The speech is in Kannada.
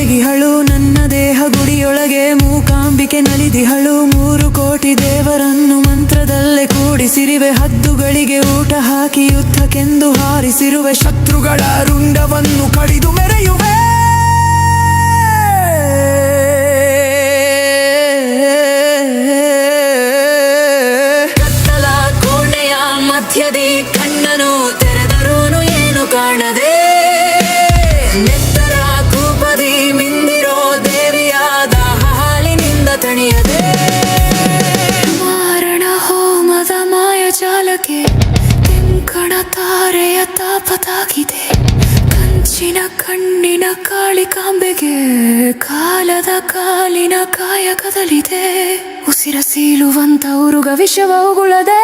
ಮಲಗಿಹಳು ನನ್ನ ದೇಹ ಗುಡಿಯೊಳಗೆ ಮೂಕಾಂಬಿಕೆ ನಲಿದಿಹಳು 3 ಕೋಟಿ ದೇವರನ್ನು ಮಂತ್ರದಲ್ಲೇ ಕೂಡಿಸಿರುವೆ ಹದ್ದುಗಳಿಗೆ ಊಟ ಹಾಕಿ ಯುದ್ಧಕ್ಕೆಂದು ಹಾರಿಸಿರುವೆ ಶತ್ರುಗಳ ರುಂಡವನ್ನು ಕಡಿದು ಮೆರೆಯುವೆ ಕತ್ತಲ ಕೋಣೆಯ ಮಧ್ಯದಿ ಕಣ್ಣನು ತೆರೆದರೂನು ಏನು ಕಾಣದೆ ನೆತ್ತರ ಕೂಪದಿ ಮಿಂದಿರೋ ದೇವಿಯಾದ ಹಾಲಿನಿಂದ ತಣಿಯದೆ ಮಾರಣ ಹೋಮದ ಮಾಯಜಾಲಕ್ಕೆ ಕೆಂಕಣ ತಾರೆಯ ತಾಪತಾಗಿದೆ ಕಂಚಿನ ಕಣ್ಣಿನ ಕಾಳಿಕಾಂಬೆಗೆ ಕಾಲದ ಕಾಲಿನ ಕಾಯ ಕದಲಿದೆ ಉಸಿರ ಸೀಳುವಂತ ಉರುಗ ವಿಷವ ಉಗುಳದೆ